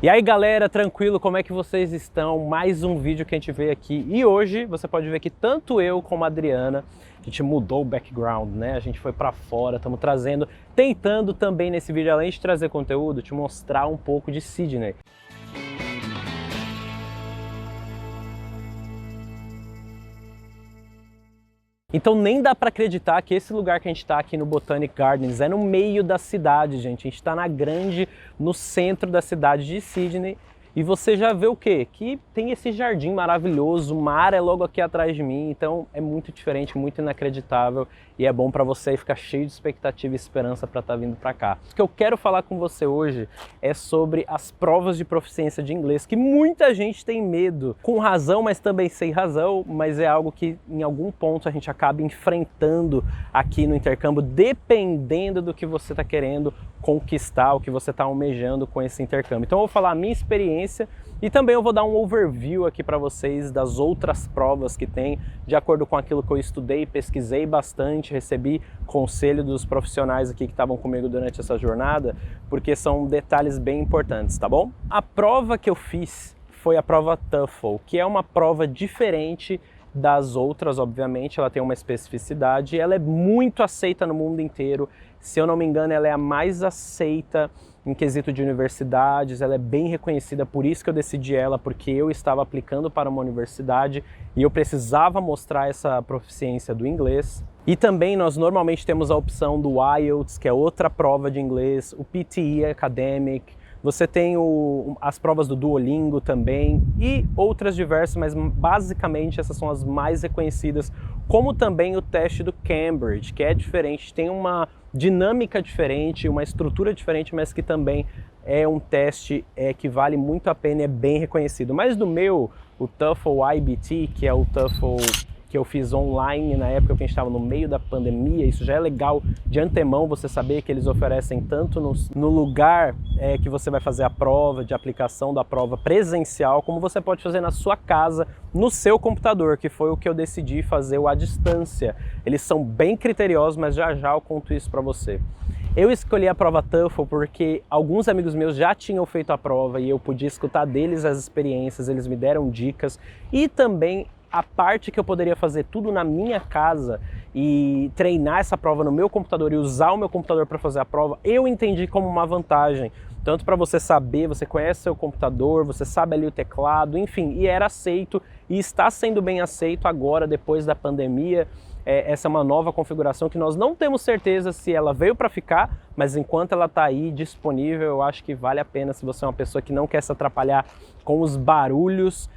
E aí galera, tranquilo, como é que vocês estão? Mais um vídeo que a gente veio aqui e hoje você pode ver que tanto eu como a Adriana, a gente mudou o background, né? A gente foi pra fora, estamos tentando também nesse vídeo, além de trazer conteúdo, te mostrar um pouco de Sydney. Então nem dá para acreditar que esse lugar que a gente está aqui no Botanic Gardens é no meio da cidade, gente. A gente está no centro da cidade de Sydney. E você já vê o quê? Que tem esse jardim maravilhoso, o mar é logo aqui atrás de mim, então é muito diferente, muito inacreditável e é bom para você ficar cheio de expectativa e esperança para estar vindo para cá. O que eu quero falar com você hoje é sobre as provas de proficiência de inglês, que muita gente tem medo, com razão, mas também sem razão, mas é algo que em algum ponto a gente acaba enfrentando aqui no intercâmbio, dependendo do que você está querendo conquistar, o que você está almejando com esse intercâmbio. Então eu vou falar a minha experiência e também eu vou dar um overview aqui para vocês das outras provas que tem, de acordo com aquilo que eu estudei, pesquisei bastante, recebi conselho dos profissionais aqui que estavam comigo durante essa jornada, porque são detalhes bem importantes, tá bom? A prova que eu fiz foi a prova TOEFL, que é uma prova diferente das outras, obviamente, ela tem uma especificidade, ela é muito aceita no mundo inteiro, se eu não me engano ela é a mais aceita em quesito de universidades, ela é bem reconhecida, por isso que eu decidi ela, porque eu estava aplicando para uma universidade e eu precisava mostrar essa proficiência do inglês. E também nós normalmente temos a opção do IELTS, que é outra prova de inglês, o PTE Academic, você tem as provas do Duolingo também e outras diversas, mas basicamente essas são as mais reconhecidas, como também o teste do Cambridge, que é diferente, tem uma dinâmica diferente, uma estrutura diferente, mas que também é um teste que vale muito a pena e é bem reconhecido. Mas do meu, o TOEFL IBT, que é o TOEFL que eu fiz online na época que a gente estava no meio da pandemia, isso já é legal de antemão você saber que eles oferecem tanto no lugar que você vai fazer a prova, de aplicação da prova presencial, como você pode fazer na sua casa, no seu computador, que foi o que eu decidi fazer à distância. Eles são bem criteriosos, mas já já eu conto isso para você. Eu escolhi a prova TOEFL porque alguns amigos meus já tinham feito a prova e eu podia escutar deles as experiências, eles me deram dicas e também a parte que eu poderia fazer tudo na minha casa e treinar essa prova no meu computador e usar o meu computador para fazer a prova, eu entendi como uma vantagem. Tanto para você saber, você conhece seu computador, você sabe ali o teclado, enfim, e era aceito e está sendo bem aceito agora, depois da pandemia. Essa é uma nova configuração que nós não temos certeza se ela veio para ficar, mas enquanto ela está aí disponível, eu acho que vale a pena se você é uma pessoa que não quer se atrapalhar com os barulhos,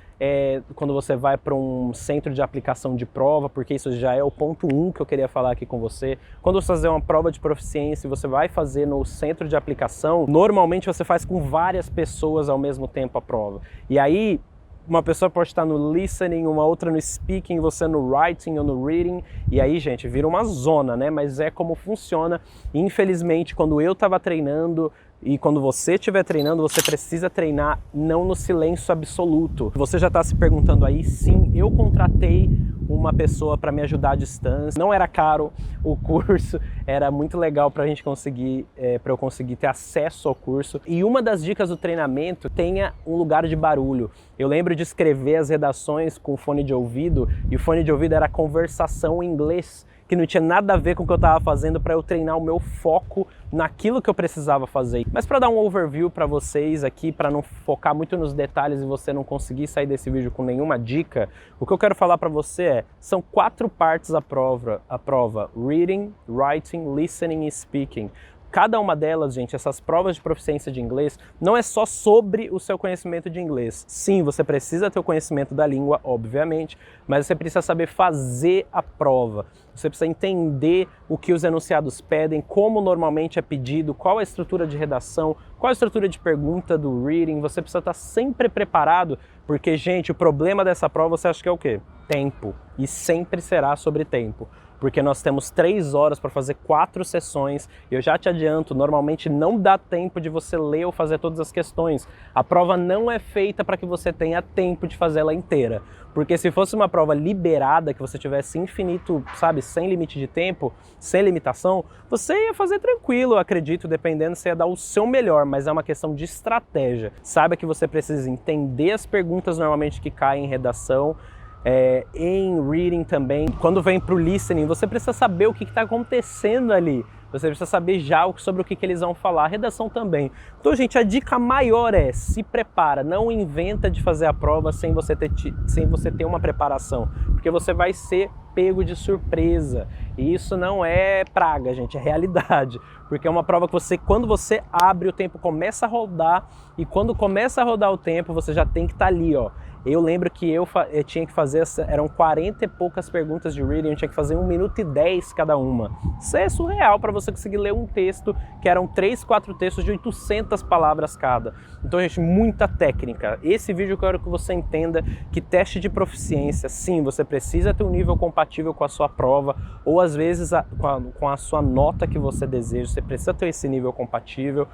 quando você vai para um centro de aplicação de prova, porque isso já é o ponto 1 que eu queria falar aqui com você. Quando você fazer uma prova de proficiência, você vai fazer no centro de aplicação, normalmente você faz com várias pessoas ao mesmo tempo a prova. E aí, uma pessoa pode estar no listening, uma outra no speaking, você no writing ou no reading, e aí, gente, vira uma zona, né? Mas é como funciona. Infelizmente, quando eu estava treinando, e quando você estiver treinando, você precisa treinar não no silêncio absoluto. Você já está se perguntando aí, sim, eu contratei uma pessoa para me ajudar à distância. Não era caro o curso, era muito legal para a gente conseguir, para eu conseguir ter acesso ao curso. E uma das dicas do treinamento, tenha um lugar de barulho. Eu lembro de escrever as redações com fone de ouvido, e o fone de ouvido era conversação em inglês, que não tinha nada a ver com o que eu estava fazendo para eu treinar o meu foco naquilo que eu precisava fazer. Mas para dar um overview para vocês aqui, para não focar muito nos detalhes e você não conseguir sair desse vídeo com nenhuma dica, o que eu quero falar para você são 4 partes a prova: Reading, Writing, Listening e Speaking. Cada uma delas, gente, essas provas de proficiência de inglês, não é só sobre o seu conhecimento de inglês. Sim, você precisa ter o conhecimento da língua, obviamente, mas você precisa saber fazer a prova. Você precisa entender o que os enunciados pedem, como normalmente é pedido, qual a estrutura de redação, qual a estrutura de pergunta do reading. Você precisa estar sempre preparado, porque, gente, o problema dessa prova você acha que é o quê? Tempo. E sempre será sobre tempo. porque nós temos 3 horas para fazer 4 sessões. Eu já te adianto, normalmente não dá tempo de você ler ou fazer todas as questões. A prova não é feita para que você tenha tempo de fazer ela inteira, porque se fosse uma prova liberada, que você tivesse infinito, sabe, sem limite de tempo, sem limitação, você ia fazer tranquilo, eu acredito, dependendo, você ia dar o seu melhor, mas é uma questão de estratégia. Saiba que você precisa entender as perguntas normalmente que caem em redação, em reading também. Quando vem para o listening, você precisa saber o que está acontecendo ali. Você precisa saber já sobre o que eles vão falar, a redação também. Então, gente, a dica maior é: se prepara, não inventa de fazer a prova sem você ter uma preparação, porque você vai ser pego de surpresa. E isso não é praga, gente, é realidade. Porque é uma prova que quando você abre, o tempo começa a rodar, e quando começa a rodar o tempo, você já tem que estar ali, ó. Eu lembro que eu tinha que fazer, eram 40 e poucas perguntas de reading, eu tinha que fazer 1 minuto e 10 cada uma. Isso é surreal para você conseguir ler um texto, que eram 3, 4 textos de 800 palavras cada. Então, gente, muita técnica. Esse vídeo eu quero que você entenda que teste de proficiência, sim, você precisa ter um nível compatível com a sua prova, ou às vezes com a sua nota que você deseja, você precisa ter esse nível compatível.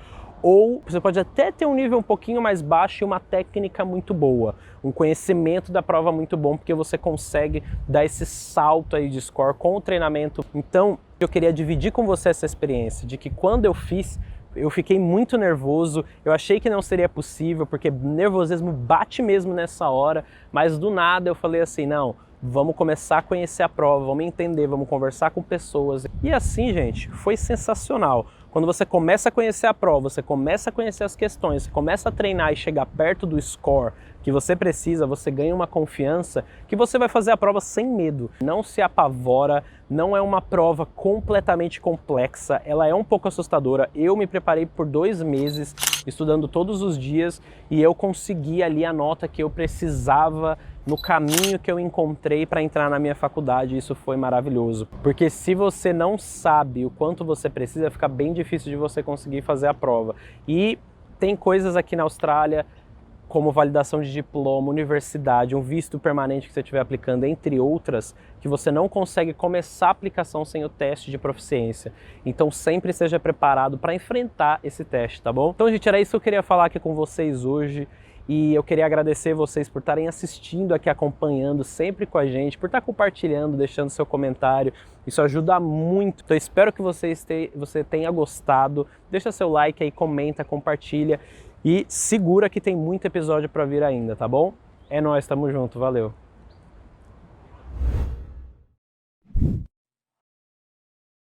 Ou você pode até ter um nível um pouquinho mais baixo e uma técnica muito boa, um conhecimento da prova muito bom, porque você consegue dar esse salto aí de score com o treinamento. Então, eu queria dividir com você essa experiência, de que quando eu fiz, eu fiquei muito nervoso, eu achei que não seria possível, porque nervosismo bate mesmo nessa hora, mas do nada eu falei assim, não, vamos começar a conhecer a prova, vamos entender, vamos conversar com pessoas. E assim, gente, foi sensacional. Quando você começa a conhecer a prova, você começa a conhecer as questões, você começa a treinar e chegar perto do score que você precisa, você ganha uma confiança que você vai fazer a prova sem medo. Não se apavora, não é uma prova completamente complexa, ela é um pouco assustadora. Eu me preparei por 2 meses, estudando todos os dias, e eu consegui ali a nota que eu precisava no caminho que eu encontrei para entrar na minha faculdade. Isso foi maravilhoso, porque se você não sabe o quanto você precisa, fica bem difícil de você conseguir fazer a prova. E tem coisas aqui na Austrália, como validação de diploma, universidade, um visto permanente que você estiver aplicando, entre outras, que você não consegue começar a aplicação sem o teste de proficiência. Então sempre seja preparado para enfrentar esse teste, tá bom? Então, gente, era isso que eu queria falar aqui com vocês hoje. E eu queria agradecer vocês por estarem assistindo aqui, acompanhando sempre com a gente, por estar compartilhando, deixando seu comentário. Isso ajuda muito. Então, eu espero que você tenha gostado. Deixa seu like aí, comenta, compartilha e segura que tem muito episódio para vir ainda, tá bom? É nóis, tamo junto, valeu!